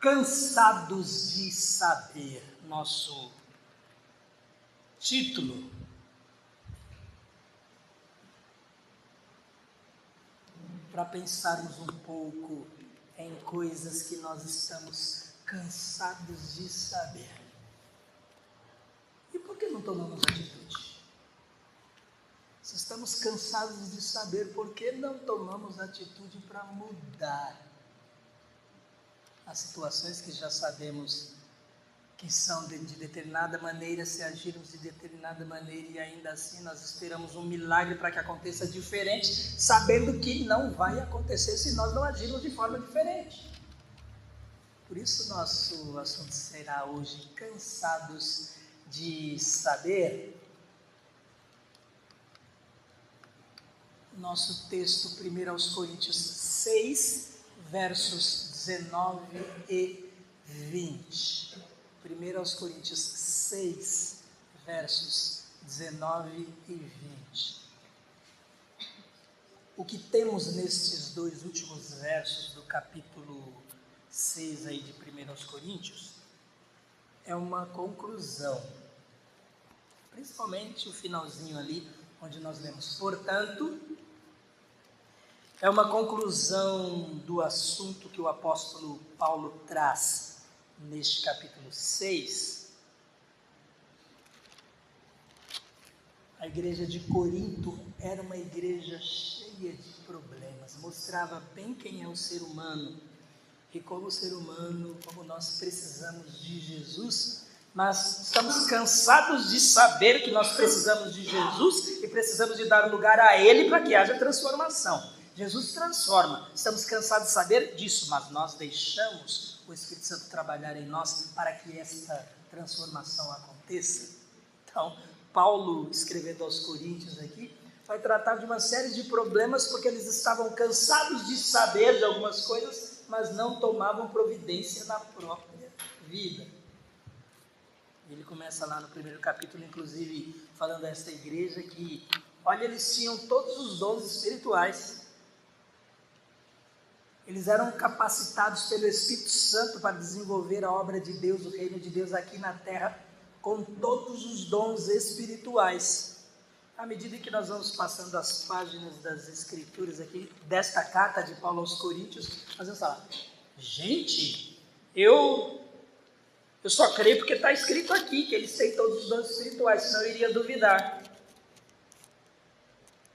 Cansados de saber, nosso título. Para pensarmos um pouco em coisas que nós estamos cansados de saber. E por que não tomamos atitude? Se estamos cansados de saber, por que não tomamos atitude para mudar as situações que já sabemos que são de determinada maneira, se agirmos de determinada maneira e ainda assim nós esperamos um milagre para que aconteça diferente, sabendo que não vai acontecer se nós não agirmos de forma diferente. Por isso nosso assunto será hoje cansados de saber. Nosso texto, 1 Coríntios 6, versos 19 e 20. 1 Coríntios 6, versos 19 e 20. O que temos nestes dois últimos versos do capítulo 6 aí de 1 Coríntios é uma conclusão. Principalmente o finalzinho ali, onde nós lemos, portanto, é uma conclusão do assunto que o apóstolo Paulo traz neste capítulo 6. A igreja de Corinto era uma igreja cheia de problemas, mostrava bem quem é o ser humano e como o ser humano, como nós precisamos de Jesus, mas estamos cansados de saber que nós precisamos de Jesus e precisamos de dar lugar a Ele para que haja transformação. Jesus transforma, estamos cansados de saber disso, mas nós deixamos o Espírito Santo trabalhar em nós para que esta transformação aconteça. Então, Paulo, escrevendo aos Coríntios aqui, vai tratar de uma série de problemas porque eles estavam cansados de saber de algumas coisas, mas não tomavam providência na própria vida. Ele começa lá no primeiro capítulo, inclusive, falando a esta igreja que, olha, eles tinham todos os dons espirituais. Eles eram capacitados pelo Espírito Santo para desenvolver a obra de Deus, o reino de Deus aqui na terra, com todos os dons espirituais. À medida que nós vamos passando as páginas das Escrituras aqui, desta carta de Paulo aos Coríntios, nós vamos falar, gente, eu só creio porque está escrito aqui, que eles têm todos os dons espirituais, senão eu iria duvidar.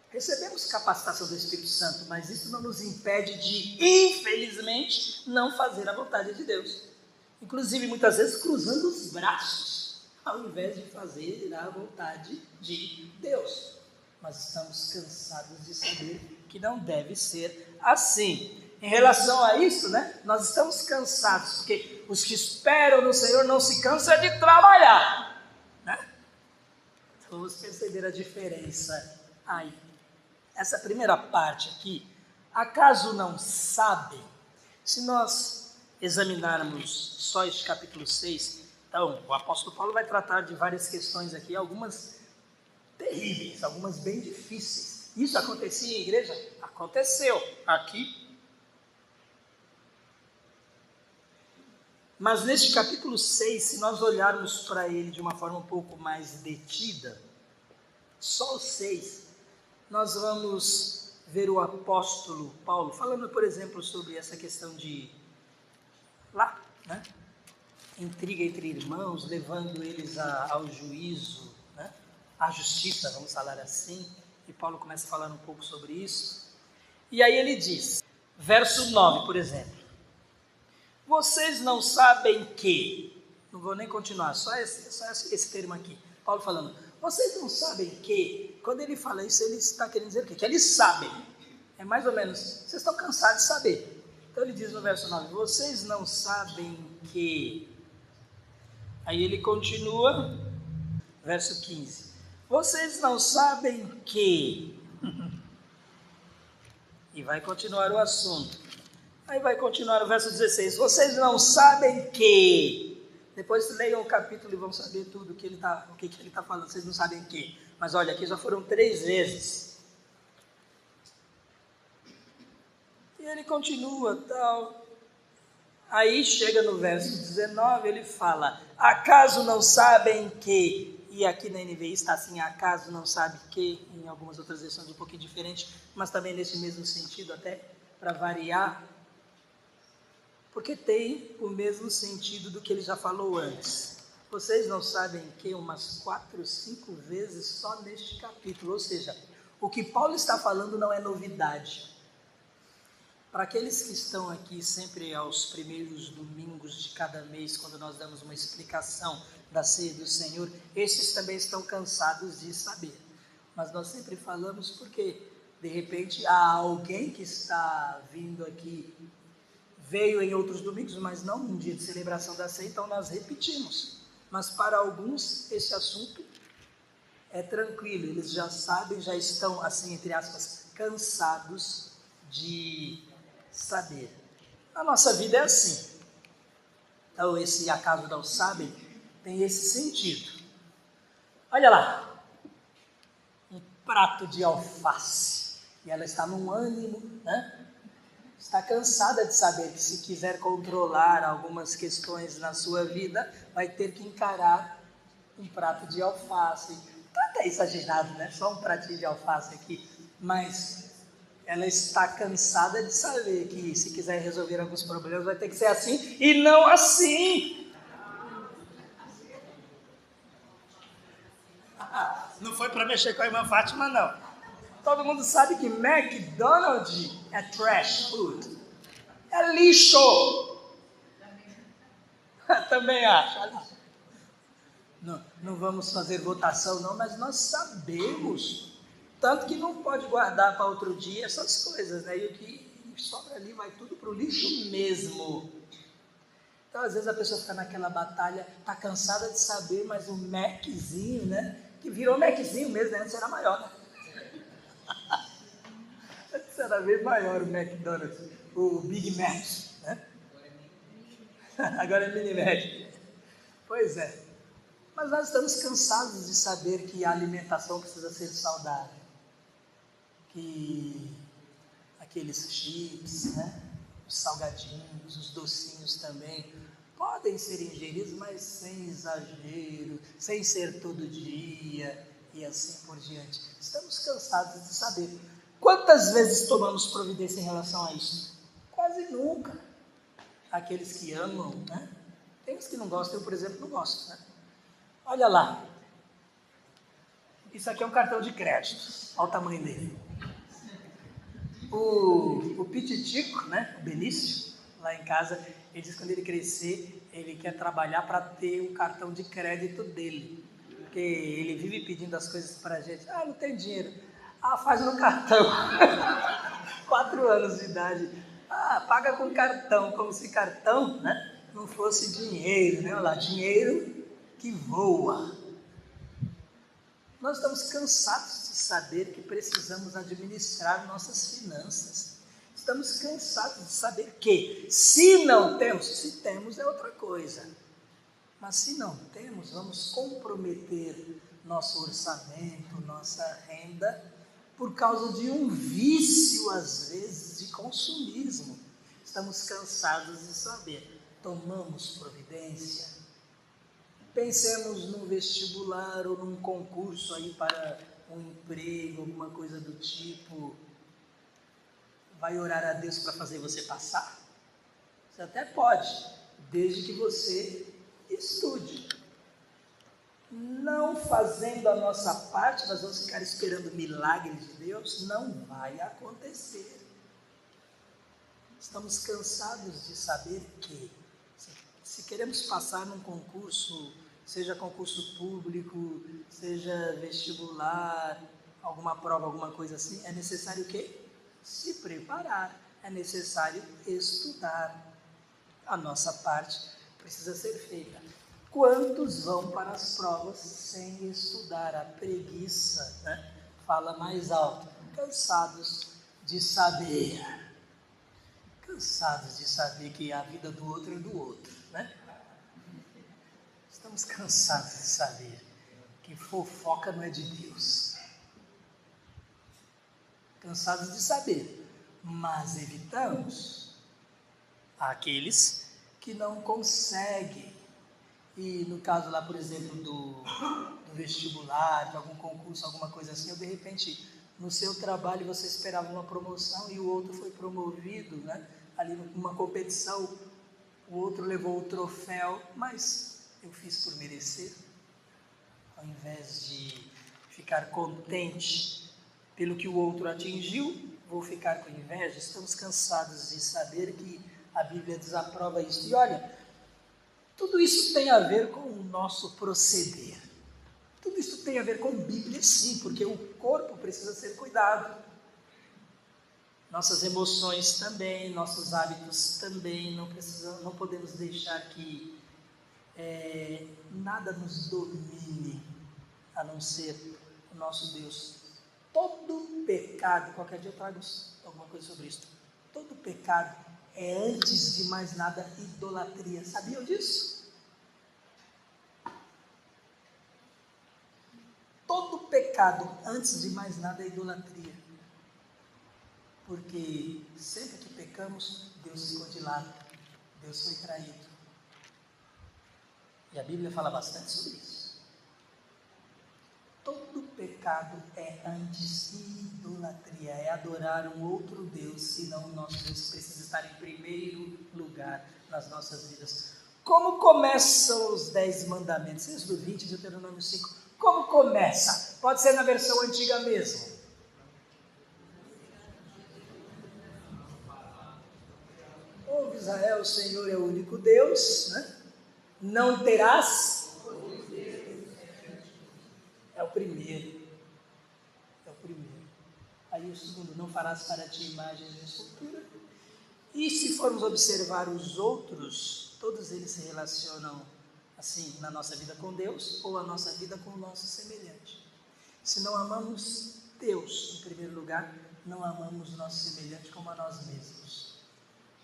Recebemos capacitação do Espírito Santo, mas isso não nos impede de, infelizmente, não fazer a vontade de Deus. Inclusive, muitas vezes, cruzando os braços, ao invés de fazer a vontade de Deus. Mas estamos cansados de saber que não deve ser assim. Em relação a isso, nós estamos cansados, porque os que esperam no Senhor não se cansam de trabalhar. Então, vamos perceber a diferença aí. Essa primeira parte aqui, acaso não sabem? Se nós examinarmos só este capítulo 6, então o apóstolo Paulo vai tratar de várias questões aqui, algumas terríveis, algumas bem difíceis. Isso acontecia em igreja? Aconteceu aqui. Mas neste capítulo 6, se nós olharmos para ele de uma forma um pouco mais detida, só o 6, nós vamos ver o apóstolo Paulo falando, por exemplo, sobre essa questão de intriga entre irmãos, levando eles ao juízo, à justiça, vamos falar assim. E Paulo começa falando um pouco sobre isso. E aí ele diz, verso 9, por exemplo, vocês não sabem que, não vou nem continuar, só esse termo aqui, Paulo falando, vocês não sabem que, quando ele fala isso, ele está querendo dizer o quê? Que eles sabem. É mais ou menos, vocês estão cansados de saber. Então ele diz no verso 9, vocês não sabem que... Aí ele continua, verso 15, vocês não sabem que... E vai continuar o assunto. Aí vai continuar o verso 16, vocês não sabem que... Depois leiam o capítulo e vão saber tudo o que ele está falando, vocês não sabem o que. Mas olha, aqui já foram 3 vezes. E ele continua, tal. Aí chega no verso 19, ele fala, acaso não sabem que, e aqui na NVI está assim, acaso não sabe que, em algumas outras versões um pouquinho diferente, mas também nesse mesmo sentido, até para variar, porque tem o mesmo sentido do que ele já falou antes. Vocês não sabem que umas 4, 5 vezes só neste capítulo, ou seja, o que Paulo está falando não é novidade. Para aqueles que estão aqui sempre aos primeiros domingos de cada mês, quando nós damos uma explicação da ceia do Senhor, esses também estão cansados de saber. Mas nós sempre falamos porque, de repente, há alguém que está vindo aqui, veio em outros domingos, mas não num dia de celebração da ceia, então nós repetimos. Mas para alguns, esse assunto é tranquilo, eles já sabem, já estão, assim, entre aspas, cansados de saber. A nossa vida é assim. Então, esse acaso não sabem tem esse sentido. Olha lá, um prato de alface, e ela está num ânimo, né? Está cansada de saber que se quiser controlar algumas questões na sua vida, vai ter que encarar um prato de alface. Tá até exagerado, né? Só um pratinho de alface aqui, mas ela está cansada de saber que se quiser resolver alguns problemas vai ter que ser assim e não assim. Não foi para mexer com a irmã Fátima, não. Todo mundo sabe que McDonald's é trash food. É lixo. Também acho. Não vamos fazer votação não, mas nós sabemos. Tanto que não pode guardar para outro dia essas coisas, né? E o que sobra ali vai tudo para o lixo mesmo. Então, às vezes a pessoa fica naquela batalha, está cansada de saber, mas o Maczinho, né? Que virou Maczinho mesmo, né? Antes era maior, né? Antes era bem maior o McDonald's, o Big Mac, né? Agora é Mini Mac. Pois é. Mas nós estamos cansados de saber que a alimentação precisa ser saudável. Que aqueles chips, né? Os salgadinhos, os docinhos também, podem ser ingeridos, mas sem exagero, sem ser todo dia e assim por diante. Estamos cansados de saber. Quantas vezes tomamos providência em relação a isso? Quase nunca. Aqueles que amam, né? Tem os que não gostam, eu, por exemplo, não gosto, né? Olha lá. Isso aqui é um cartão de crédito. Olha o tamanho dele. O Pititico, né? O Benício, lá em casa, ele diz que quando ele crescer, ele quer trabalhar para ter o cartão de crédito dele. Porque ele vive pedindo as coisas para a gente. Ah, não tem dinheiro. Ah, faz no cartão. 4 anos de idade. Ah, paga com cartão, como se cartão, né, não fosse dinheiro, né? Olha lá, dinheiro que voa. Nós estamos cansados de saber que precisamos administrar nossas finanças. Estamos cansados de saber que, se não temos, se temos é outra coisa. Mas se não temos, vamos comprometer nosso orçamento, nossa renda, por causa de um vício, às vezes, de consumismo. Estamos cansados de saber. Tomamos providência. Pensemos num vestibular ou num concurso aí para um emprego, alguma coisa do tipo. Vai orar a Deus para fazer você passar? Você até pode, desde que você estude. Não fazendo a nossa parte, nós vamos ficar esperando o milagre de Deus? Não vai acontecer. Estamos cansados de saber que, se queremos passar num concurso, seja concurso público, seja vestibular, alguma prova, alguma coisa assim, é necessário o quê? Se preparar, é necessário estudar. A nossa parte precisa ser feita. Quantos vão para as provas sem estudar? A preguiça, né? Fala mais alto. Cansados de saber. Cansados de saber que a vida do outro é do outro, né? Estamos cansados de saber que fofoca não é de Deus. Cansados de saber, mas evitamos aqueles que não consegue, e no caso lá, por exemplo, do vestibular, de algum concurso, alguma coisa assim, ou de repente no seu trabalho você esperava uma promoção e o outro foi promovido, né? Ali numa competição, o outro levou o troféu, mas eu fiz por merecer, ao invés de ficar contente pelo que o outro atingiu, vou ficar com inveja. Estamos cansados de saber que a Bíblia desaprova isso. E olha, tudo isso tem a ver com o nosso proceder. Tudo isso tem a ver com Bíblia, sim, porque o corpo precisa ser cuidado. Nossas emoções também, nossos hábitos também, não podemos deixar que nada nos domine, a não ser o nosso Deus. Todo pecado, qualquer dia eu trago alguma coisa sobre isso, todo pecado é, antes de mais nada, idolatria. Sabiam disso? Todo pecado, antes de mais nada, é idolatria. Porque sempre que pecamos, Deus ficou de lado, Deus foi traído. E a Bíblia fala bastante sobre isso. Todo pecado é antes idolatria, é adorar um outro Deus, senão o nosso Deus precisa estar em primeiro lugar nas nossas vidas. Como começam os 10 mandamentos? Êxodo 20, Deuteronômio 5. Como começa? Pode ser na versão antiga mesmo. Ouve Israel, o Senhor é o único Deus, né? Não terás. É o primeiro. Aí o segundo, não farás para ti imagens de escultura. E se formos observar os outros, todos eles se relacionam assim na nossa vida com Deus ou a nossa vida com o nosso semelhante. Se não amamos Deus em primeiro lugar, não amamos o nosso semelhante como a nós mesmos.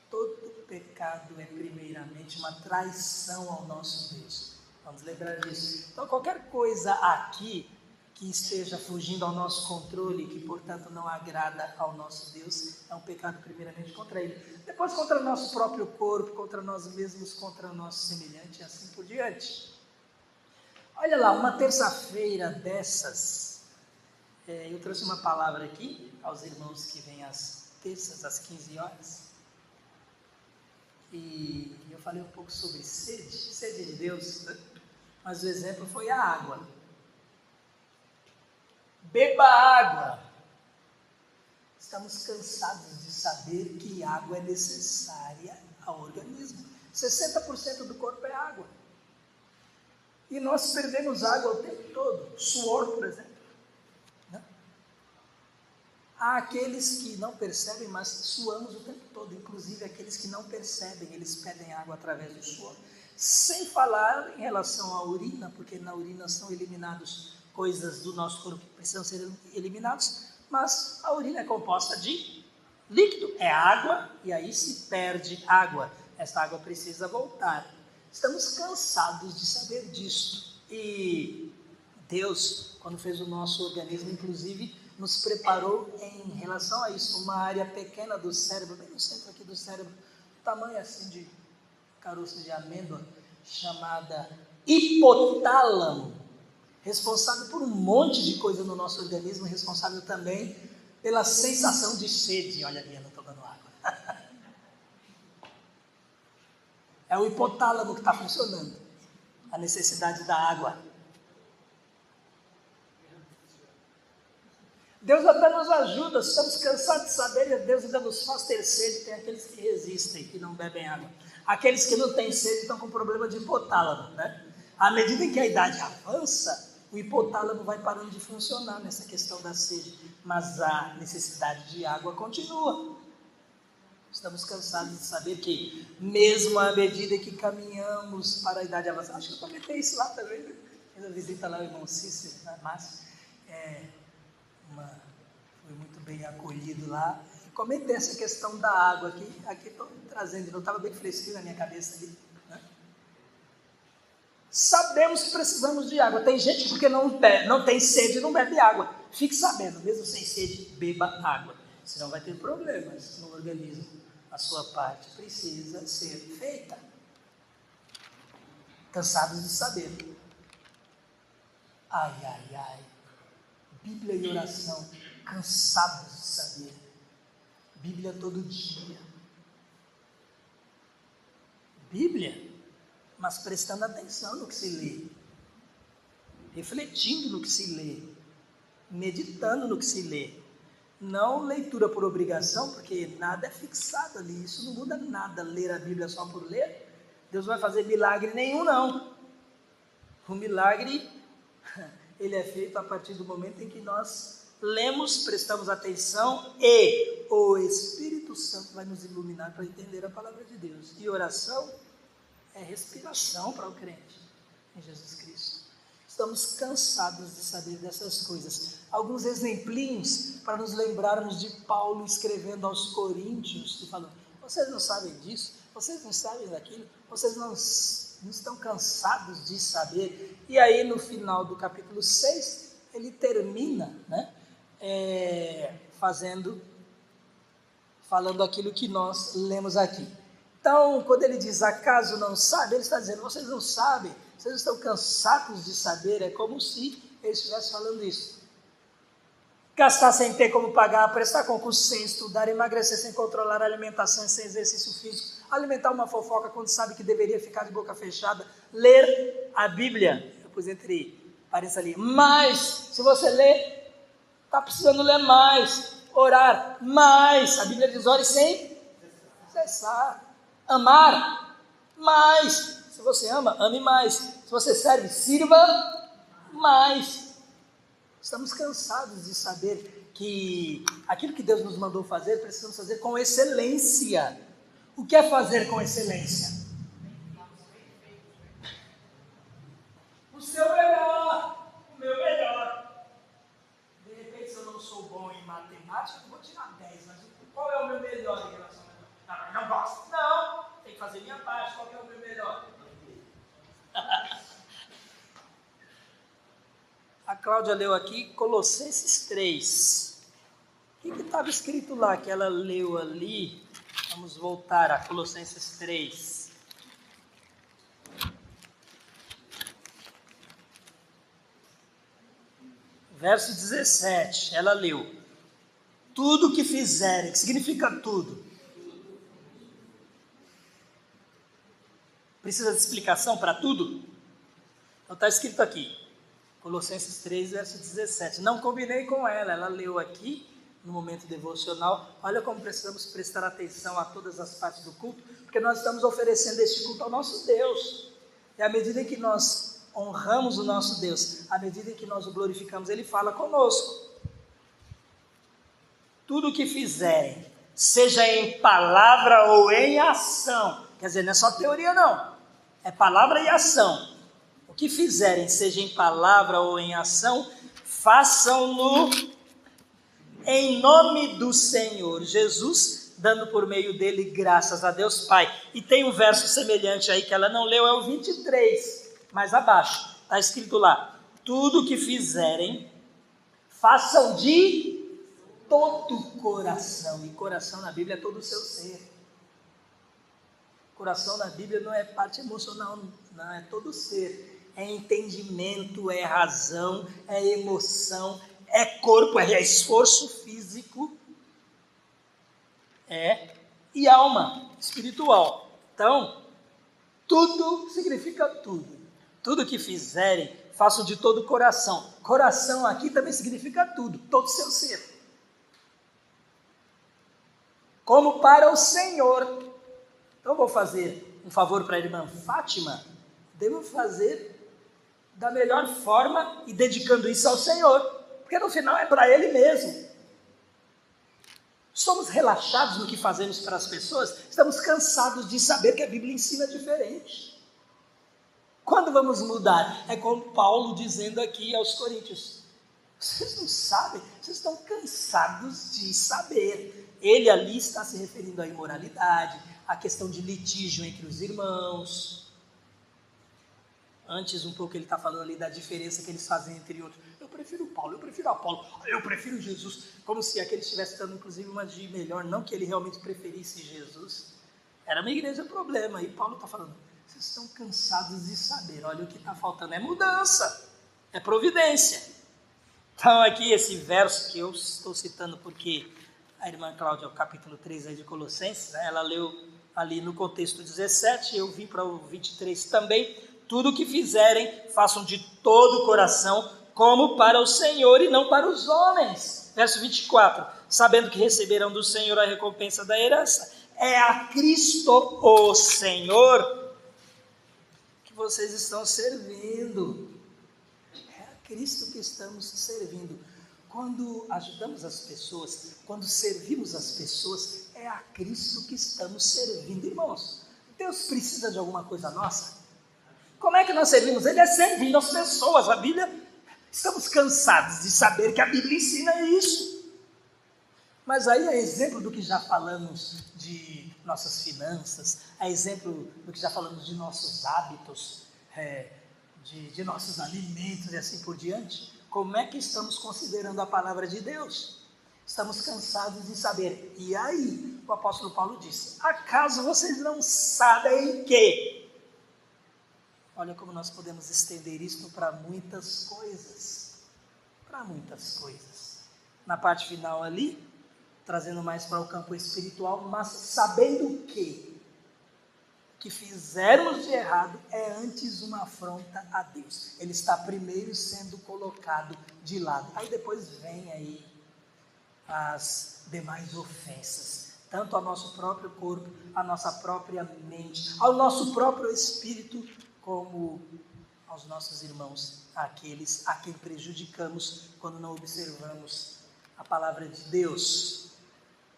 Todo pecado é primeiramente uma traição ao nosso Deus. Vamos lembrar disso. Então qualquer coisa aqui que esteja fugindo ao nosso controle, que portanto não agrada ao nosso Deus, é um pecado primeiramente contra Ele, depois contra o nosso próprio corpo, contra nós mesmos, contra o nosso semelhante e assim por diante. Olha lá, uma terça-feira dessas, eu trouxe uma palavra aqui aos irmãos que vêm às terças, às 15 horas, e eu falei um pouco sobre sede de Deus, né? Mas o exemplo foi a água. Beba água. Estamos cansados de saber que água é necessária ao organismo. 60% do corpo é água. E nós perdemos água o tempo todo. Suor, por exemplo. Né? Há aqueles que não percebem, mas suamos o tempo todo. Inclusive aqueles que não percebem, eles perdem água através do suor. Sem falar em relação à urina, porque na urina são eliminados coisas do nosso corpo que precisam ser eliminados, mas a urina é composta de líquido, é água, e aí se perde água. Essa água precisa voltar. Estamos cansados de saber disto. E Deus, quando fez o nosso organismo, inclusive, nos preparou em relação a isso, uma área pequena do cérebro, bem no centro aqui do cérebro, tamanho assim de caroço de amêndoa, chamada hipotálamo, responsável por um monte de coisa no nosso organismo, responsável também pela sensação de sede. Olha ali, eu não estou dando água. É o hipotálamo que está funcionando, a necessidade da água. Deus até nos ajuda, estamos cansados de saber, Deus ainda nos faz ter sede. Tem aqueles que resistem, que não bebem água. Aqueles que não têm sede estão com problema de hipotálamo, né? À medida em que a idade avança, o hipotálamo vai parando de funcionar nessa questão da sede, mas a necessidade de água continua. Estamos cansados de saber que, mesmo à medida que caminhamos para a idade avançada, acho que eu comentei isso lá também, né? Fiz a visita lá ao irmão Cícero, né? Márcio, foi muito bem acolhido lá, e comentei essa questão da água aqui estou trazendo, não estava bem fresquinho na minha cabeça ali, né? Sabemos que precisamos de água. Tem gente que porque não tem sede não bebe água. Fique sabendo, mesmo sem sede, beba água, senão vai ter problemas no organismo. A sua parte precisa ser feita. cansados de saber. Ai, ai, ai. Bíblia e oração, cansados de saber. Bíblia todo dia. Bíblia, mas prestando atenção no que se lê, refletindo no que se lê, meditando no que se lê. Não leitura por obrigação, porque nada é fixado ali, isso não muda nada, ler a Bíblia só por ler. Deus não vai fazer milagre nenhum, não. O milagre, ele é feito a partir do momento em que nós lemos, prestamos atenção e o Espírito Santo vai nos iluminar para entender a palavra de Deus. E oração é respiração para o crente em Jesus Cristo. Estamos cansados de saber dessas coisas. Alguns exemplinhos para nos lembrarmos de Paulo escrevendo aos Coríntios, e falando: vocês não sabem disso, vocês não sabem daquilo, vocês não estão cansados de saber. E aí no final do capítulo 6, ele termina, né, falando aquilo que nós lemos aqui. Então, quando ele diz acaso não sabe, ele está dizendo: vocês não sabem, vocês estão cansados de saber. É como se ele estivesse falando isso. Gastar sem ter como pagar, prestar concurso sem estudar, emagrecer sem controlar a alimentação, sem exercício físico, alimentar uma fofoca quando sabe que deveria ficar de boca fechada, ler a Bíblia, eu pus entre parênteses ali, mas se você lê, está precisando ler mais, orar mais, a Bíblia diz: ore sem cessar, amar mais, se você ama, ame mais, se você serve, sirva mais. Estamos cansados de saber que aquilo que Deus nos mandou fazer, precisamos fazer com excelência. O que é fazer com excelência? O seu melhor, o meu melhor. De repente, se eu não sou bom em matemática, eu vou tirar 10, mas qual é o meu melhor em relação a matemática? Não gosto. Não, tem que fazer minha parte. Qual que é o meu melhor? A Cláudia leu aqui Colossenses 3. O que estava escrito lá que ela leu ali? Vamos voltar a Colossenses 3. Verso 17, ela leu: tudo que fizerem, que significa tudo. Precisa de explicação para tudo? Então está escrito aqui, Colossenses 3, verso 17. Não combinei com ela leu aqui no momento devocional. Olha como precisamos prestar atenção a todas as partes do culto, porque nós estamos oferecendo este culto ao nosso Deus. E à medida em que nós honramos o nosso Deus, à medida em que nós o glorificamos, Ele fala conosco. Tudo o que fizerem, seja em palavra ou em ação, quer dizer, não é só teoria não, é palavra e ação. O que fizerem, seja em palavra ou em ação, façam-no em nome do Senhor Jesus, dando por meio dele graças a Deus Pai. E tem um verso semelhante aí que ela não leu, é o 23, mais abaixo, está escrito lá: tudo que fizerem, façam de todo o coração. E coração na Bíblia é todo o seu ser. Coração na Bíblia não é parte emocional, não, é todo o ser. É entendimento, é razão, é emoção, é corpo, é esforço físico, e alma espiritual. Então, tudo significa tudo. Tudo que fizerem, façam de todo o coração. Coração aqui também significa tudo, todo o seu ser. Como para o Senhor. Então, vou fazer um favor para a irmã Fátima, devo fazer da melhor forma e dedicando isso ao Senhor, porque no final é para Ele mesmo. Somos relaxados no que fazemos para as pessoas, estamos cansados de saber que a Bíblia ensina diferente. Quando vamos mudar? É como Paulo dizendo aqui aos Coríntios: vocês não sabem, vocês estão cansados de saber. Ele ali está se referindo à imoralidade, à questão de litígio entre os irmãos. Antes um pouco ele está falando ali da diferença que eles fazem entre outros. Eu prefiro Paulo, eu prefiro Apolo, eu prefiro Jesus. Como se aquele estivesse dando inclusive uma de melhor, não que ele realmente preferisse Jesus. Era uma igreja problema, e Paulo está falando: Vocês estão cansados de saber. Olha, o que está faltando é mudança, é providência. Então aqui esse verso que eu estou citando porque a irmã Cláudia, o capítulo 3 aí de Colossenses, né, ela leu ali no contexto 17, eu vim para o 23 também. Tudo o que fizerem, façam de todo o coração, como para o Senhor e não para os homens. Verso 24, sabendo que receberão do Senhor a recompensa da herança. É a Cristo, o Senhor, que vocês estão servindo. É a Cristo que estamos servindo. Quando ajudamos as pessoas, quando servimos as pessoas, é a Cristo que estamos servindo. Irmãos, Deus precisa de alguma coisa nossa? Como é que nós servimos? Ele é servindo as pessoas. A Bíblia, estamos cansados de saber que a Bíblia ensina isso. Mas aí, a exemplo do que já falamos de nossas finanças, a exemplo do que já falamos de nossos hábitos, de nossos alimentos e assim por diante, como é que estamos considerando a palavra de Deus? Estamos cansados de saber. E aí, o apóstolo Paulo disse, acaso vocês não sabem que? Olha como nós podemos estender isto para muitas coisas. Para muitas coisas. Na parte final ali, trazendo mais para o campo espiritual, mas sabendo que fizermos de errado é antes uma afronta a Deus. Ele está primeiro sendo colocado de lado. Aí depois vem aí as demais ofensas, tanto ao nosso próprio corpo, à nossa própria mente, ao nosso próprio espírito, como aos nossos irmãos, aqueles a quem prejudicamos quando não observamos a palavra de Deus.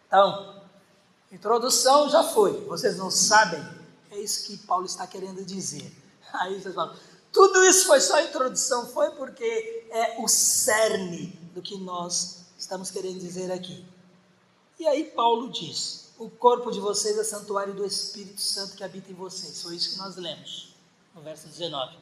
Então, introdução já foi, vocês não sabem. É isso que Paulo está querendo dizer. Aí vocês falam, tudo isso foi só introdução, foi porque é o cerne do que nós estamos querendo dizer aqui. E aí Paulo diz, o corpo de vocês é santuário do Espírito Santo que habita em vocês. Foi isso que nós lemos, no verso 19.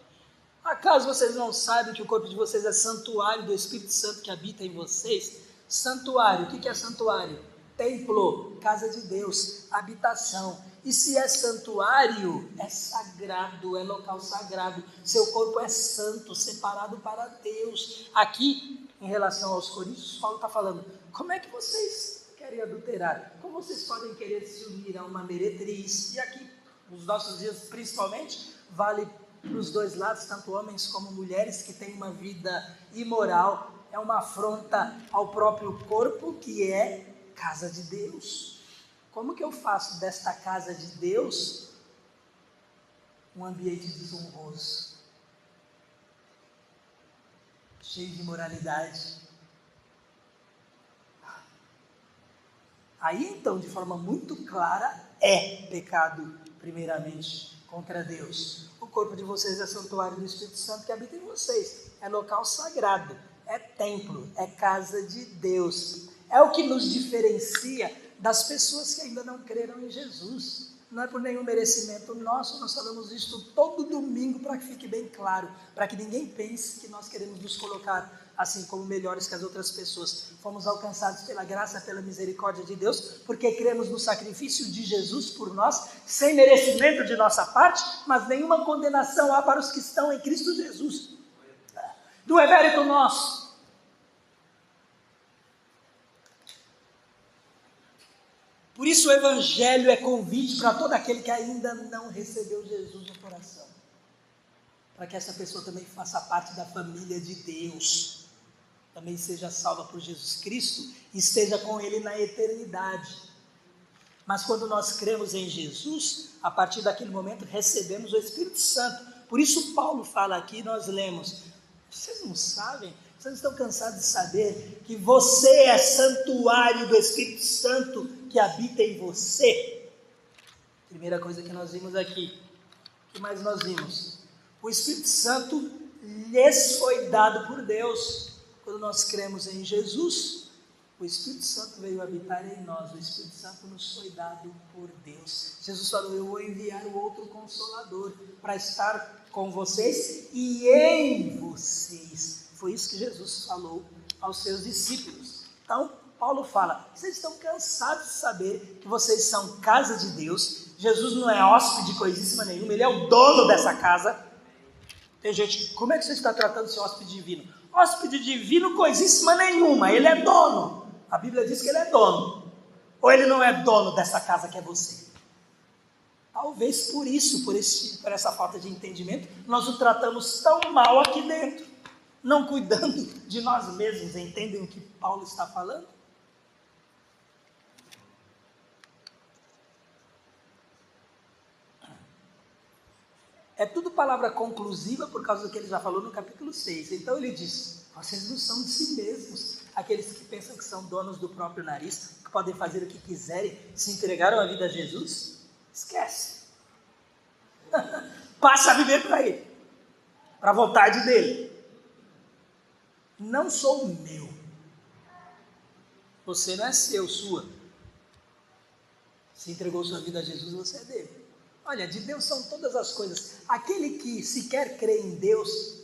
Acaso vocês não sabem que o corpo de vocês é santuário do Espírito Santo que habita em vocês? Santuário, o que é santuário? Templo, casa de Deus, habitação. E se é santuário, é sagrado, é local sagrado. Seu corpo é santo, separado para Deus. Aqui, em relação aos coríntios, Paulo está falando, como é que vocês querem adulterar? Como vocês podem querer se unir a uma meretriz? E aqui, nos nossos dias principalmente, vale para os dois lados, tanto homens como mulheres que têm uma vida imoral. É uma afronta ao próprio corpo, que é casa de Deus. Como que eu faço desta casa de Deus um ambiente desonroso, cheio de imoralidade? Aí então, de forma muito clara, é pecado primeiramente contra Deus. O corpo de vocês é santuário do Espírito Santo que habita em vocês, é local sagrado, é templo, é casa de Deus. É o que nos diferencia das pessoas que ainda não creram em Jesus. Não é por nenhum merecimento nosso, nós falamos isso todo domingo para que fique bem claro, para que ninguém pense que nós queremos nos colocar assim como melhores que as outras pessoas. Fomos alcançados pela graça, pela misericórdia de Deus, porque cremos no sacrifício de Jesus por nós, sem merecimento de nossa parte, mas nenhuma condenação há para os que estão em Cristo Jesus. Não é mérito nosso. Por isso o Evangelho é convite para todo aquele que ainda não recebeu Jesus no coração. Para que essa pessoa também faça parte da família de Deus. Também seja salva por Jesus Cristo e esteja com Ele na eternidade. Mas quando nós cremos em Jesus, a partir daquele momento recebemos o Espírito Santo. Por isso Paulo fala aqui, nós lemos, vocês não sabem? Vocês estão cansados de saber que você é santuário do Espírito Santo que habita em você? Primeira coisa que nós vimos aqui. O que mais nós vimos? O Espírito Santo lhes foi dado por Deus. Quando nós cremos em Jesus, o Espírito Santo veio habitar em nós. O Espírito Santo nos foi dado por Deus. Jesus falou, eu vou enviar o outro Consolador para estar com vocês e em vocês. Foi isso que Jesus falou aos seus discípulos. Então, Paulo fala, vocês estão cansados de saber que vocês são casa de Deus, Jesus não é hóspede de coisíssima nenhuma, ele é o dono dessa casa. Tem gente, como é que você está tratando seu hóspede divino? Hóspede divino coisíssima nenhuma, ele é dono. A Bíblia diz que ele é dono. Ou ele não é dono dessa casa que é você? Talvez por isso, por essa falta de entendimento, nós o tratamos tão mal aqui dentro, não cuidando de nós mesmos. Entendem o que Paulo está falando? É tudo palavra conclusiva por causa do que ele já falou no capítulo 6. Então ele diz, vocês não são de si mesmos. Aqueles que pensam que são donos do próprio nariz, que podem fazer o que quiserem, se entregaram a vida a Jesus, esquece. Passa a viver para ele, para a vontade dele. Não sou meu. Você não é seu, sua. Se entregou sua vida a Jesus, você é dele. Olha, de Deus são todas as coisas. Aquele que sequer crê em Deus,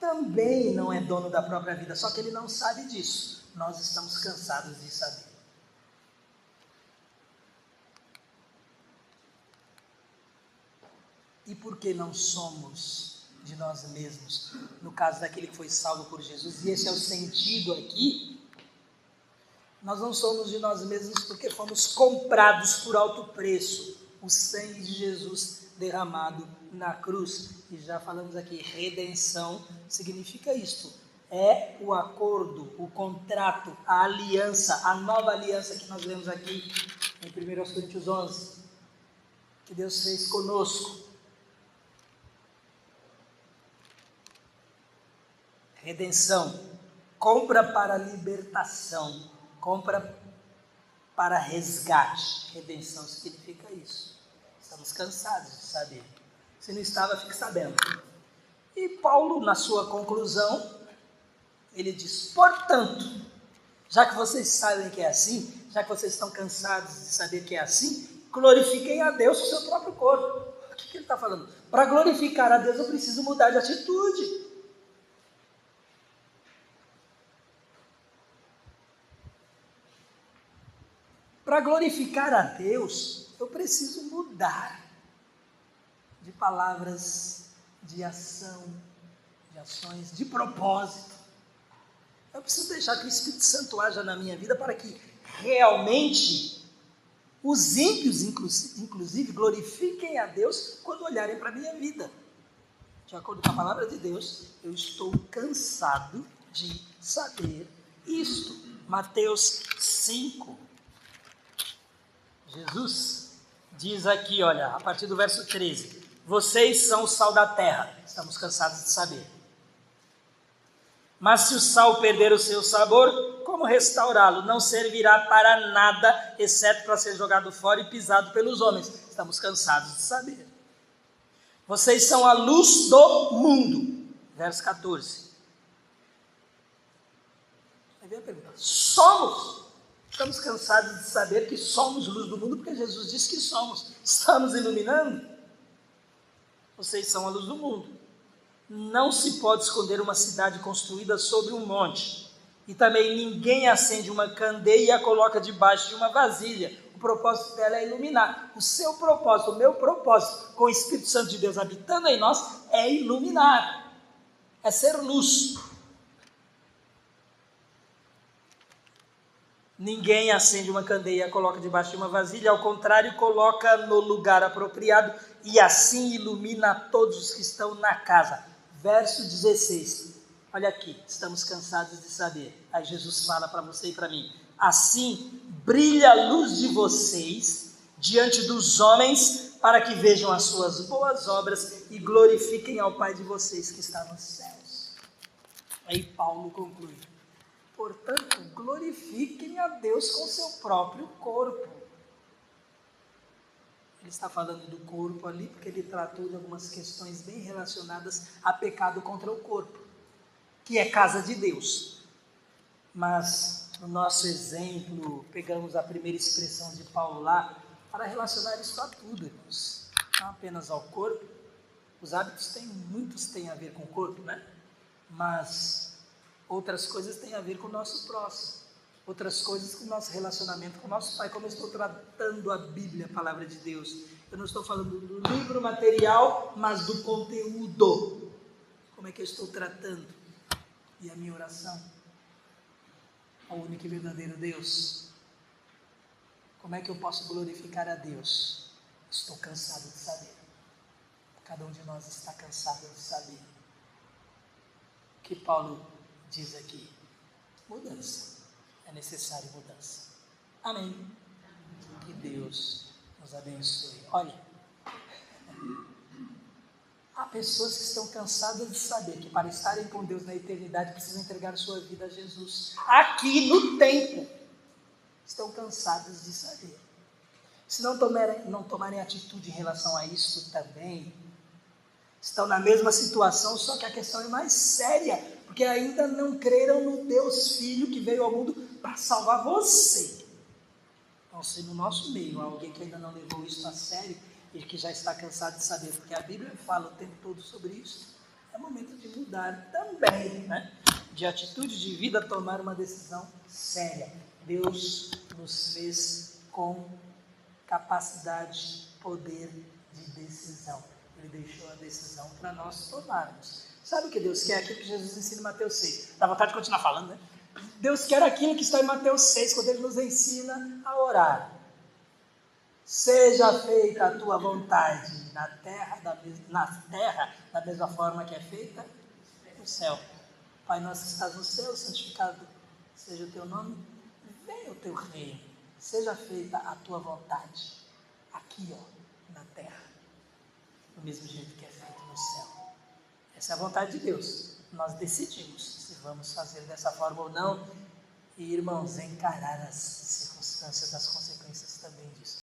também não é dono da própria vida, só que ele não sabe disso. Nós estamos cansados de saber. E por que não somos de nós mesmos? No caso daquele que foi salvo por Jesus, e esse é o sentido aqui, nós não somos de nós mesmos porque fomos comprados por alto preço. O sangue de Jesus derramado na cruz. E já falamos aqui, redenção significa isto. É o acordo, o contrato, a aliança, a nova aliança que nós vemos aqui em 1 Coríntios 11, que Deus fez conosco. Redenção, compra para libertação, compra para resgate. Redenção significa isso. Estamos cansados de saber. Se não estava, fique sabendo. E Paulo, na sua conclusão, ele diz, portanto, já que vocês sabem que é assim, já que vocês estão cansados de saber que é assim, glorifiquem a Deus com o seu próprio corpo. O que ele está falando? Para glorificar a Deus eu preciso mudar de atitude. Para glorificar a Deus, eu preciso mudar de palavras, de ação, de ações, de propósito. Eu preciso deixar que o Espírito Santo haja na minha vida para que realmente os ímpios, inclusive, glorifiquem a Deus quando olharem para a minha vida. De acordo com a palavra de Deus, eu estou cansado de saber isto. Mateus 5. Jesus diz aqui, olha, a partir do verso 13, vocês são o sal da terra, estamos cansados de saber. Mas se o sal perder o seu sabor, como restaurá-lo? Não servirá para nada, exceto para ser jogado fora e pisado pelos homens. Estamos cansados de saber. Vocês são a luz do mundo. Verso 14. Aí vem a pergunta, somos? Estamos cansados de saber que somos luz do mundo, porque Jesus disse que somos. Estamos iluminando? Vocês são a luz do mundo. Não se pode esconder uma cidade construída sobre um monte. E também ninguém acende uma candeia e a coloca debaixo de uma vasilha. O propósito dela é iluminar. O seu propósito, o meu propósito, com o Espírito Santo de Deus habitando em nós, é iluminar. É ser luz. Ninguém acende uma candeia e coloca debaixo de uma vasilha, ao contrário, coloca no lugar apropriado e assim ilumina todos os que estão na casa. Verso 16, olha aqui, estamos cansados de saber. Aí Jesus fala para você e para mim, assim brilha a luz de vocês diante dos homens, para que vejam as suas boas obras e glorifiquem ao Pai de vocês que está nos céus. Aí Paulo conclui. Portanto, glorifiquem a Deus com seu próprio corpo. Ele está falando do corpo ali, porque ele tratou de algumas questões bem relacionadas a pecado contra o corpo, que é casa de Deus. Mas, no nosso exemplo, pegamos a primeira expressão de Paulo lá, para relacionar isso a tudo, irmãos. Não apenas ao corpo. Os hábitos muitos têm a ver com o corpo, né? Mas outras coisas têm a ver com o nosso próximo. outras coisas com o nosso relacionamento com o nosso Pai, como eu estou tratando a Bíblia, a palavra de Deus. Eu não estou falando do livro material, mas do conteúdo. Como é que eu estou tratando? E a minha oração ao único e verdadeiro Deus. Como é que eu posso glorificar a Deus? Estou cansado de saber. Cada um de nós está cansado de saber. O que Paulo diz aqui? Mudança. É necessário mudança. Amém. Que Deus nos abençoe. Olha, há pessoas que estão cansadas de saber que para estarem com Deus na eternidade precisam entregar sua vida a Jesus. Aqui no tempo, estão cansadas de saber. Se não tomarem atitude em relação a isso também, estão na mesma situação, só que a questão é mais séria, porque ainda não creram no Deus Filho que veio ao mundo para salvar você. Então, se no nosso meio há alguém que ainda não levou isso a sério e que já está cansado de saber, porque a Bíblia fala o tempo todo sobre isso, é momento de mudar também, né? De atitude de vida, tomar uma decisão séria. Deus nos fez com capacidade, poder de decisão. Ele deixou a decisão para nós tomarmos. Sabe o que Deus quer? Aquilo que Jesus ensina em Mateus 6. Dá vontade de continuar falando, né? Deus quer aquilo que está em Mateus 6, quando Ele nos ensina a orar. Seja feita a tua vontade na terra da mesma forma que é feita no céu. Pai nosso que estás no céu, santificado seja o teu nome. Venha o teu reino. Seja feita a tua vontade. Aqui, na terra. Do mesmo jeito que é feito no céu. Essa é a vontade de Deus. Nós decidimos se vamos fazer dessa forma ou não. E, irmãos, encarar as circunstâncias, as consequências também disso.